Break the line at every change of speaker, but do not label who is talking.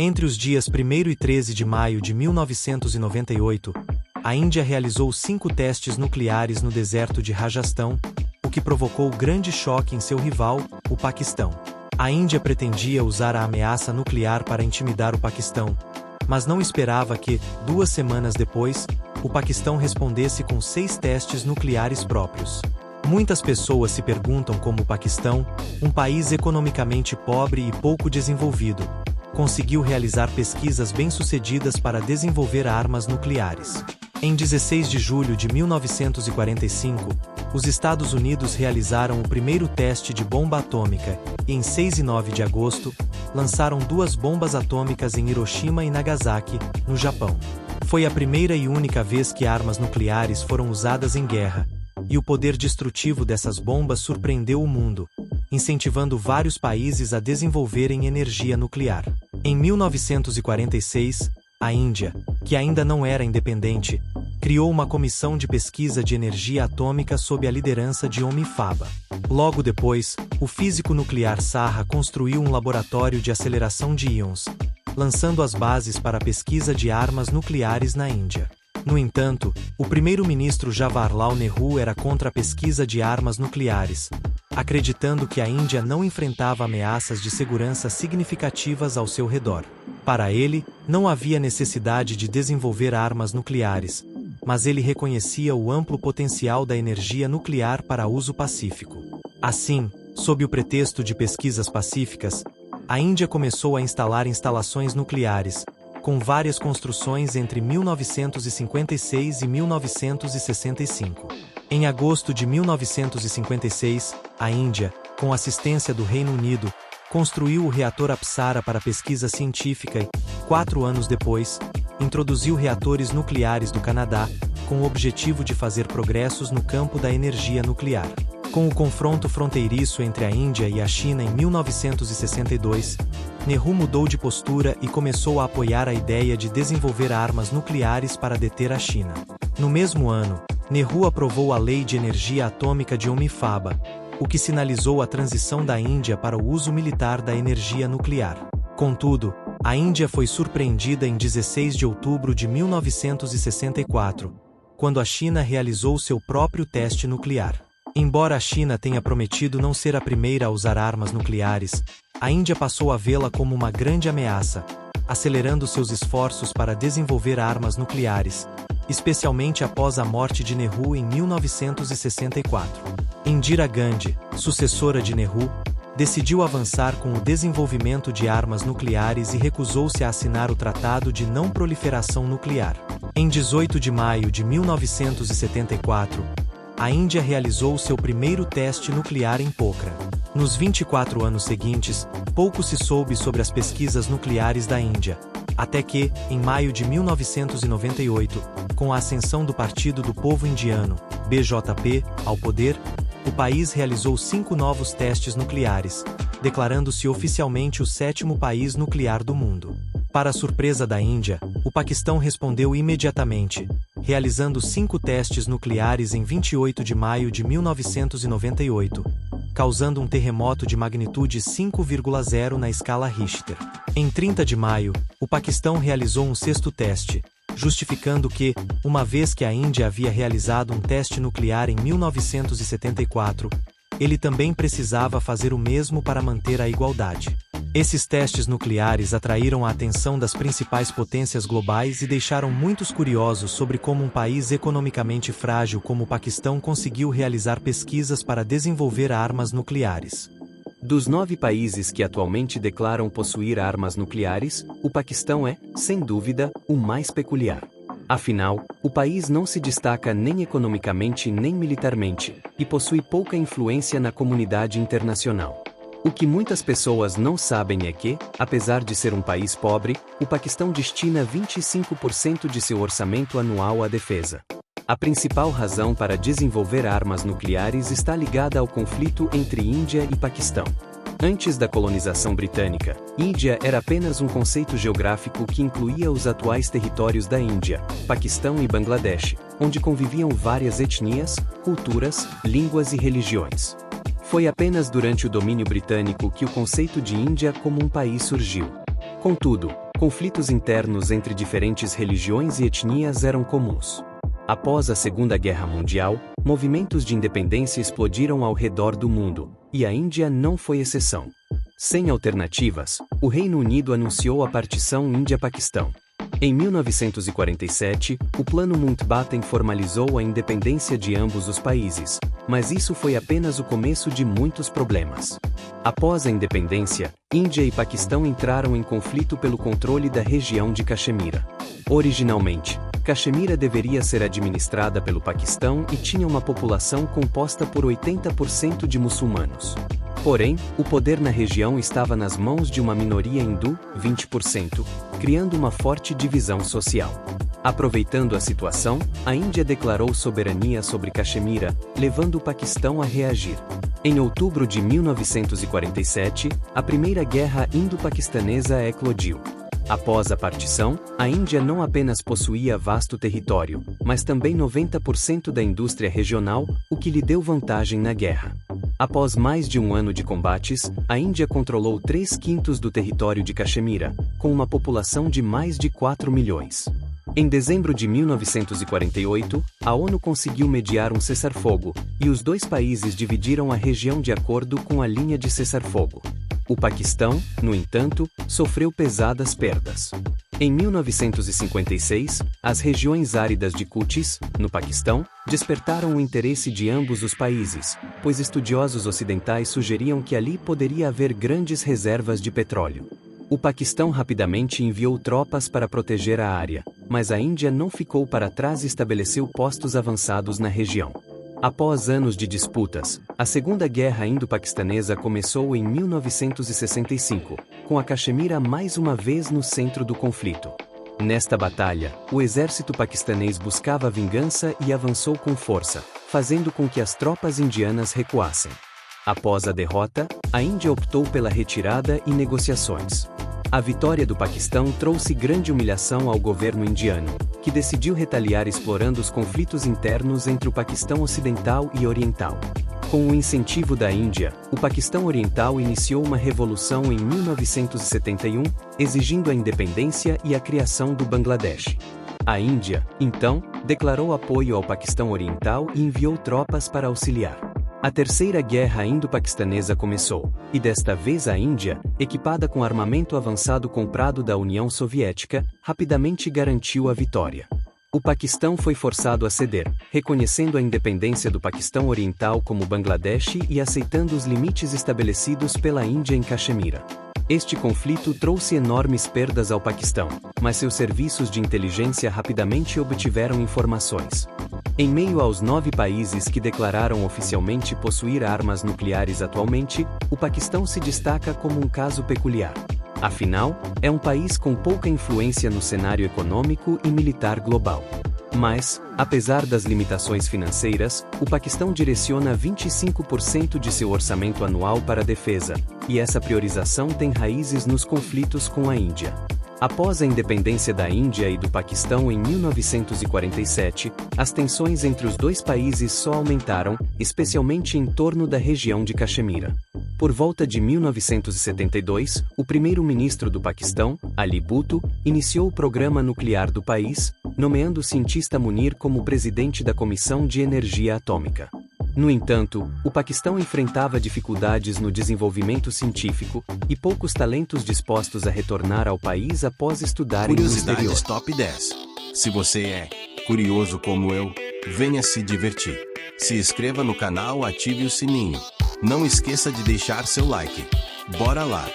Entre os dias 1º e 13 de maio de 1998, a Índia realizou 5 testes nucleares no deserto de Rajastão, o que provocou grande choque em seu rival, o Paquistão. A Índia pretendia usar a ameaça nuclear para intimidar o Paquistão, mas não esperava que, 2 semanas depois, o Paquistão respondesse com 6 testes nucleares próprios. Muitas pessoas se perguntam como o Paquistão, um país economicamente pobre e pouco desenvolvido, conseguiu realizar pesquisas bem-sucedidas para desenvolver armas nucleares. Em 16 de julho de 1945, os Estados Unidos realizaram o primeiro teste de bomba atômica e, em 6 e 9 de agosto, lançaram 2 bombas atômicas em Hiroshima e Nagasaki, no Japão. Foi a primeira e única vez que armas nucleares foram usadas em guerra, e o poder destrutivo dessas bombas surpreendeu o mundo, incentivando vários países a desenvolverem energia nuclear. Em 1946, a Índia, que ainda não era independente, criou uma comissão de pesquisa de energia atômica sob a liderança de Homi Bhabha. Logo depois, o físico nuclear Saha construiu um laboratório de aceleração de íons, lançando as bases para a pesquisa de armas nucleares na Índia. No entanto, o primeiro-ministro Jawaharlal Nehru era contra a pesquisa de armas nucleares, acreditando que a Índia não enfrentava ameaças de segurança significativas ao seu redor. Para ele, não havia necessidade de desenvolver armas nucleares, mas ele reconhecia o amplo potencial da energia nuclear para uso pacífico. Assim, sob o pretexto de pesquisas pacíficas, a Índia começou a instalar instalações nucleares, com várias construções entre 1956 e 1965. Em agosto de 1956, a Índia, com assistência do Reino Unido, construiu o reator Apsara para pesquisa científica e, 4 anos depois, introduziu reatores nucleares do Canadá, com o objetivo de fazer progressos no campo da energia nuclear. Com o confronto fronteiriço entre a Índia e a China em 1962, Nehru mudou de postura e começou a apoiar a ideia de desenvolver armas nucleares para deter a China. No mesmo ano, Nehru aprovou a Lei de Energia Atômica de Homi Bhabha, o que sinalizou a transição da Índia para o uso militar da energia nuclear. Contudo, a Índia foi surpreendida em 16 de outubro de 1964, quando a China realizou seu próprio teste nuclear. Embora a China tenha prometido não ser a primeira a usar armas nucleares, a Índia passou a vê-la como uma grande ameaça, acelerando seus esforços para desenvolver armas nucleares, especialmente após a morte de Nehru em 1964. Indira Gandhi, sucessora de Nehru, decidiu avançar com o desenvolvimento de armas nucleares e recusou-se a assinar o Tratado de Não Proliferação Nuclear. Em 18 de maio de 1974, a Índia realizou seu primeiro teste nuclear em Pokhran. Nos 24 anos seguintes, pouco se soube sobre as pesquisas nucleares da Índia, até que, em maio de 1998, com a ascensão do Partido do Povo Indiano, BJP, ao poder, o país realizou 5 novos testes nucleares, declarando-se oficialmente o 7º país nuclear do mundo. Para a surpresa da Índia, o Paquistão respondeu imediatamente, realizando 5 testes nucleares em 28 de maio de 1998, causando um terremoto de magnitude 5,0 na escala Richter. Em 30 de maio, o Paquistão realizou um 6º teste, justificando que, uma vez que a Índia havia realizado um teste nuclear em 1974, ele também precisava fazer o mesmo para manter a igualdade. Esses testes nucleares atraíram a atenção das principais potências globais e deixaram muitos curiosos sobre como um país economicamente frágil como o Paquistão conseguiu realizar pesquisas para desenvolver armas nucleares.
Dos 9 países que atualmente declaram possuir armas nucleares, o Paquistão é, sem dúvida, o mais peculiar. Afinal, o país não se destaca nem economicamente nem militarmente, e possui pouca influência na comunidade internacional. O que muitas pessoas não sabem é que, apesar de ser um país pobre, o Paquistão destina 25% de seu orçamento anual à defesa. A principal razão para desenvolver armas nucleares está ligada ao conflito entre Índia e Paquistão. Antes da colonização britânica, Índia era apenas um conceito geográfico que incluía os atuais territórios da Índia, Paquistão e Bangladesh, onde conviviam várias etnias, culturas, línguas e religiões. Foi apenas durante o domínio britânico que o conceito de Índia como um país surgiu. Contudo, Conflitos internos entre diferentes religiões e etnias eram comuns. Após a Segunda Guerra Mundial, movimentos de independência explodiram ao redor do mundo, e a Índia não foi exceção. Sem alternativas, o Reino Unido anunciou a partição Índia-Paquistão. Em 1947, o Plano Mountbatten formalizou a independência de ambos os países, mas isso foi apenas o começo de muitos problemas. Após a independência, Índia e Paquistão entraram em conflito pelo controle da região de Caxemira. Originalmente, Caxemira deveria ser administrada pelo Paquistão e tinha uma população composta por 80% de muçulmanos. Porém, o poder na região estava nas mãos de uma minoria hindu, 20%, criando uma forte divisão social. Aproveitando a situação, a Índia declarou soberania sobre Caxemira, levando o Paquistão a reagir. Em outubro de 1947, a Primeira Guerra Indo-Paquistanesa eclodiu. Após a partição, a Índia não apenas possuía vasto território, mas também 90% da indústria regional, o que lhe deu vantagem na guerra. Após mais de um ano de combates, a Índia controlou 3/5 do território de Caxemira, com uma população de mais de 4 milhões. Em dezembro de 1948, a ONU conseguiu mediar um cessar-fogo, e os dois países dividiram a região de acordo com a linha de cessar-fogo. O Paquistão, no entanto, sofreu pesadas perdas. Em 1956, as regiões áridas de Kutch, no Paquistão, despertaram o interesse de ambos os países, pois estudiosos ocidentais sugeriam que ali poderia haver grandes reservas de petróleo. O Paquistão rapidamente enviou tropas para proteger a área, mas a Índia não ficou para trás e estabeleceu postos avançados na região. Após anos de disputas, a Segunda Guerra Indo-Paquistanesa começou em 1965, com a Caxemira mais uma vez no centro do conflito. Nesta batalha, o exército paquistanês buscava vingança e avançou com força, fazendo com que as tropas indianas recuassem. Após a derrota, a Índia optou pela retirada e negociações. A vitória do Paquistão trouxe grande humilhação ao governo indiano, que decidiu retaliar explorando os conflitos internos entre o Paquistão Ocidental e Oriental. Com o incentivo da Índia, o Paquistão Oriental iniciou uma revolução em 1971, exigindo a independência e a criação do Bangladesh. A Índia, então, declarou apoio ao Paquistão Oriental e enviou tropas para auxiliar. A Terceira Guerra Indo-Paquistanesa começou, e desta vez a Índia, equipada com armamento avançado comprado da União Soviética, rapidamente garantiu a vitória. O Paquistão foi forçado a ceder, reconhecendo a independência do Paquistão Oriental como Bangladesh e aceitando os limites estabelecidos pela Índia em Caxemira. Este conflito trouxe enormes perdas ao Paquistão, mas seus serviços de inteligência rapidamente obtiveram informações. Em meio aos 9 países que declararam oficialmente possuir armas nucleares atualmente, o Paquistão se destaca como um caso peculiar. Afinal, é um país com pouca influência no cenário econômico e militar global. Mas, apesar das limitações financeiras, o Paquistão direciona 25% de seu orçamento anual para a defesa, e essa priorização tem raízes nos conflitos com a Índia. Após a independência da Índia e do Paquistão em 1947, as tensões entre os dois países só aumentaram, especialmente em torno da região de Caxemira. Por volta de 1972, o primeiro-ministro do Paquistão, Ali Bhutto, iniciou o programa nuclear do país, nomeando o cientista Munir como presidente da Comissão de Energia Atômica. No entanto, o Paquistão enfrentava dificuldades no desenvolvimento científico e poucos talentos dispostos a retornar ao país após estudarem no exterior.
Curiosidades Top 10. Se você é curioso como eu, venha se divertir. Se inscreva no canal, ative o sininho. Não esqueça de deixar seu like. Bora lá!